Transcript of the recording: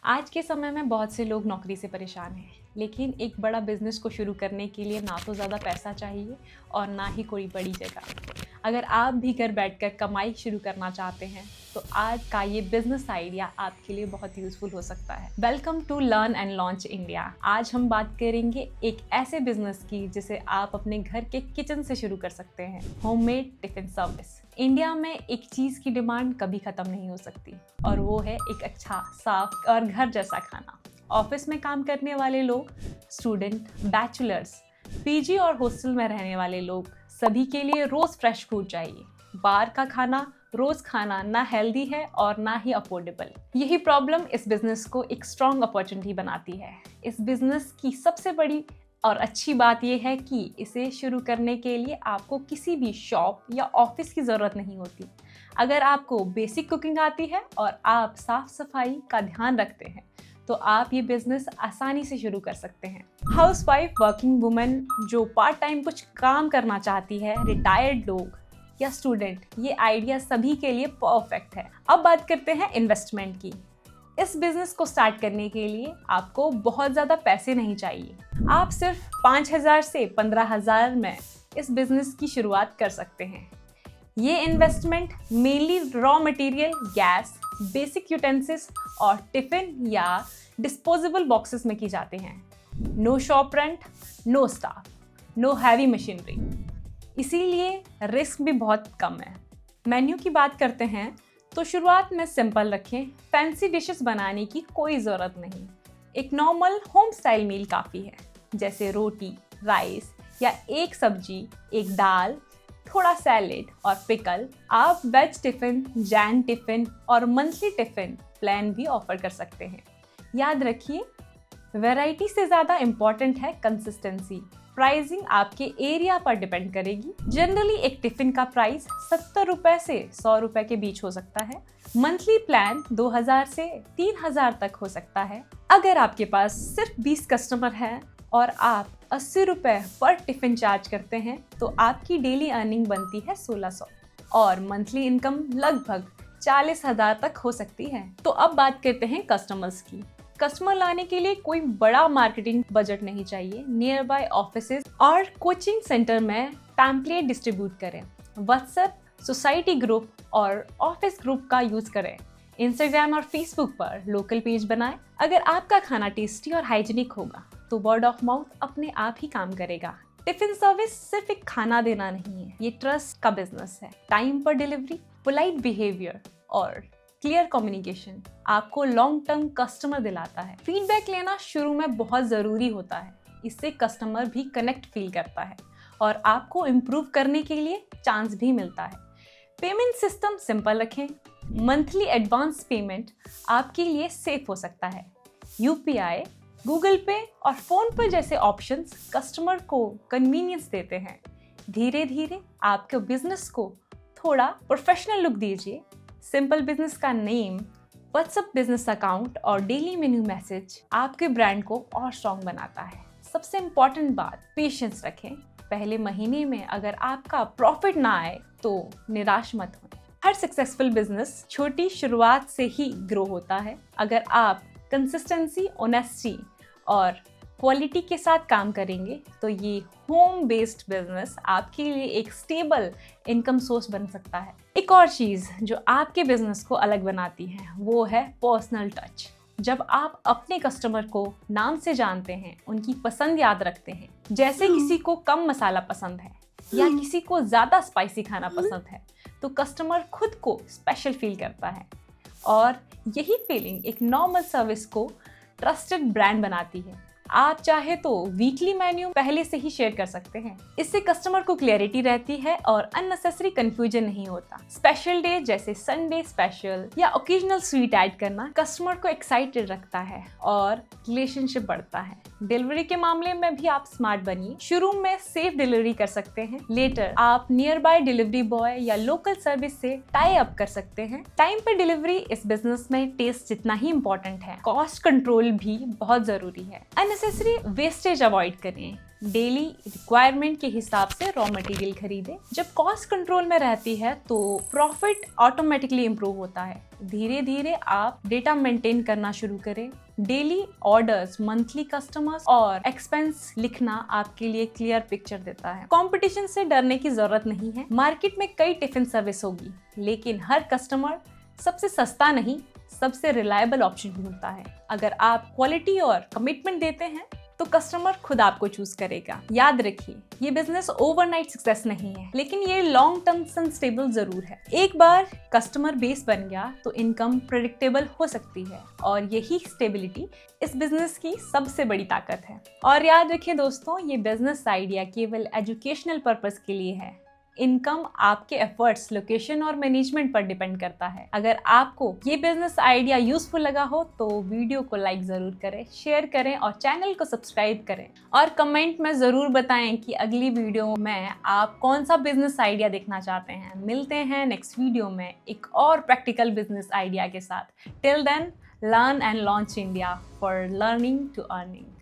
आज के समय में बहुत से लोग नौकरी से परेशान हैं, लेकिन एक बड़ा बिजनेस को शुरू करने के लिए ना तो ज़्यादा पैसा चाहिए और ना ही कोई बड़ी जगह। अगर आप भी घर बैठकर कमाई शुरू करना चाहते हैं तो आज का ये बिजनेस आइडिया आपके लिए बहुत यूजफुल हो सकता है। Welcome to learn and launch India. आज हम बात करेंगे एक ऐसे बिजनेस की जिसे आप अपने घर के किचन से शुरू कर सकते हैं, होममेड टिफिन सर्विस। इंडिया में एक चीज़ की डिमांड कभी ख़त्म नहीं हो सकती और वो है एक अच्छा, साफ और घर जैसा खाना। ऑफिस में काम करने वाले लोग, स्टूडेंट, बैचलर्स, पीजी और हॉस्टल में रहने वाले लोग, सभी के लिए रोज़ फ्रेश फूड चाहिए। बाहर का खाना रोज़ खाना ना हेल्दी है और ना ही अफोर्डेबल। यही प्रॉब्लम इस बिज़नेस को एक स्ट्रॉन्ग अपॉर्चुनिटी बनाती है। इस बिज़नेस की सबसे बड़ी और अच्छी बात यह है कि इसे शुरू करने के लिए आपको किसी भी शॉप या ऑफिस की ज़रूरत नहीं होती। अगर आपको बेसिक कुकिंग आती है और आप साफ सफाई का ध्यान रखते हैं तो आप ये बिजनेस आसानी से शुरू कर सकते हैं। हाउसवाइफ, वर्किंग वुमन जो पार्ट टाइम कुछ काम करना चाहती है, रिटायर्ड लोग या स्टूडेंट, ये आइडिया सभी के लिए परफेक्ट है। अब बात करते हैं इन्वेस्टमेंट की। इस बिजनेस को स्टार्ट करने के लिए आपको बहुत ज़्यादा पैसे नहीं चाहिए। आप सिर्फ 5,000 से 15,000 में इस बिजनेस की शुरुआत कर सकते हैं। ये investment mainly raw material, gas, basic utensils और टिफिन या डिस्पोजेबल बॉक्सेस में की जाते हैं। No shop rent, no staff, no heavy machinery, इसीलिए रिस्क भी बहुत कम है। मेन्यू की बात करते हैं तो शुरुआत में सिंपल रखें। फैंसी डिशेस बनाने की कोई ज़रूरत नहीं। एक नॉर्मल होम स्टाइल मील काफ़ी है, जैसे रोटी, राइस या एक सब्जी, एक दाल, थोड़ा सैलेड और पिकल। आप वेज टिफ़िन, जैन टिफ़िन और मंथली टिफ़िन प्लान भी ऑफर कर सकते हैं। याद रखिए, वैरायटी से ज़्यादा इम्पॉर्टेंट है कंसिस्टेंसी। प्राइसिंग आपके एरिया पर डिपेंड करेगी। जनरली एक टिफ़िन का प्राइस 70 रुपये से 100 रुपये के बीच हो सकता है। मंथली प्लान 2,000 से 3,000 तक हो सकता है। अगर आपके पास सिर्फ 20 कस्टमर हैं और आप 80 रुपये पर टिफ़िन चार्ज करते हैं तो आपकी डेली अर्निंग बनती है 1,600 और मंथली इनकम लगभग 40,000 तक हो सकती है। तो अब बात करते हैं कस्टमर्स की। कस्टमर लाने के लिए कोई बड़ा मार्केटिंग बजट नहीं चाहिए। नियर बाय ऑफिसेज और कोचिंग सेंटर में पैम्पलेट डिस्ट्रीब्यूट करें। व्हाट्सएप, सोसाइटी ग्रुप और ऑफिस ग्रुप का यूज़ करें। इंस्टाग्राम और फेसबुक पर लोकल पेज बनाएं। अगर आपका खाना टेस्टी और हाइजीनिक होगा तो वर्ड ऑफ माउथ अपने आप ही काम करेगा। टिफिन सर्विस सिर्फ एक खाना देना नहीं है, ये ट्रस्ट का बिजनेस है। टाइम पर डिलीवरी, पोलाइट बिहेवियर और क्लियर कम्युनिकेशन आपको लॉन्ग टर्म कस्टमर दिलाता है। फीडबैक लेना शुरू में बहुत ज़रूरी होता है, इससे कस्टमर भी कनेक्ट फील करता है और आपको इम्प्रूव करने के लिए चांस भी मिलता है। पेमेंट सिस्टम सिंपल रखें। मंथली एडवांस पेमेंट आपके लिए सेफ हो सकता है। यूपीआई, गूगल पे और फोन पे जैसे ऑप्शंस कस्टमर को कन्वीनियंस देते हैं। धीरे धीरे आपके बिजनेस को थोड़ा प्रोफेशनल लुक दीजिए। सिंपल बिजनेस का नेम, व्हाट्सएप बिजनेस अकाउंट और डेली मेन्यू मैसेज आपके ब्रांड को और स्ट्रॉन्ग बनाता है। सबसे इम्पॉर्टेंट बात, पेशेंस रखें। पहले महीने में अगर आपका प्रॉफिट ना आए तो निराश मत हों। हर सक्सेसफुल बिजनेस छोटी शुरुआत से ही ग्रो होता है। अगर आप कंसिस्टेंसी, ऑनेस्टी और क्वालिटी के साथ काम करेंगे तो ये होम बेस्ड बिजनेस आपके लिए एक स्टेबल इनकम सोर्स बन सकता है। एक और चीज़ जो आपके बिजनेस को अलग बनाती है वो है पर्सनल टच। जब आप अपने कस्टमर को नाम से जानते हैं, उनकी पसंद याद रखते हैं, जैसे किसी को कम मसाला पसंद है या किसी को ज़्यादा स्पाइसी खाना पसंद है, तो कस्टमर खुद को स्पेशल फील करता है और यही फीलिंग एक नॉर्मल सर्विस को ट्रस्टेड ब्रांड बनाती है। आप चाहे तो वीकली मेन्यू पहले से ही शेयर कर सकते हैं। इससे कस्टमर को क्लैरिटी रहती है और अननेसेसरी कंफ्यूजन नहीं होता। स्पेशल डे जैसे संडे स्पेशल या ओकेजनल स्वीट ऐड करना कस्टमर को एक्साइटेड रखता है और रिलेशनशिप बढ़ता है। डिलीवरी के मामले में भी आप स्मार्ट बनिए। शुरू में सेफ डिलीवरी कर सकते हैं, लेटर आप नियर बाय डिलीवरी बॉय या लोकल सर्विस से टाई अप कर सकते हैं। टाइम पर डिलीवरी इस बिजनेस में टेस्ट जितना ही इम्पोर्टेंट है, कॉस्ट कंट्रोल भी बहुत जरूरी है। अननेसेसरी वेस्टेज अवॉइड करें। डेली रिक्वायरमेंट के हिसाब से रॉ मटेरियल खरीदें। जब कॉस्ट कंट्रोल में रहती है तो प्रॉफिट ऑटोमेटिकली इंप्रूव होता है। धीरे धीरे आप डेटा मेंटेन करना शुरू करें। डेली ऑर्डर्स, मंथली कस्टमर्स और एक्सपेंस लिखना आपके लिए क्लियर पिक्चर देता है। कंपटीशन से डरने की जरूरत नहीं है। मार्केट में कई टिफिन सर्विस होगी, लेकिन हर कस्टमर सबसे सस्ता नहीं, सबसे रिलायबल ऑप्शन ढूंढता है। अगर आप क्वालिटी और कमिटमेंट देते हैं तो कस्टमर खुद आपको चूज करेगा। याद रखिए, ये बिजनेस ओवरनाइट सक्सेस नहीं है, लेकिन ये लॉन्ग टर्म स्टेबल जरूर है। एक बार कस्टमर बेस बन गया तो इनकम प्रेडिक्टेबल हो सकती है, और यही स्टेबिलिटी इस बिजनेस की सबसे बड़ी ताकत है। और याद रखिए दोस्तों, ये बिजनेस आइडिया केवल एजुकेशनल पर्पस के लिए है। इनकम आपके एफर्ट्स, लोकेशन और मैनेजमेंट पर डिपेंड करता है। अगर आपको ये बिजनेस आइडिया यूजफुल लगा हो तो वीडियो को लाइक जरूर करें, शेयर करें और चैनल को सब्सक्राइब करें। और कमेंट में जरूर बताएं कि अगली वीडियो में आप कौन सा बिजनेस आइडिया देखना चाहते हैं। मिलते हैं नेक्स्ट वीडियो में एक और प्रैक्टिकल बिजनेस आइडिया के साथ। Till then, learn and launch India, for learning to earning.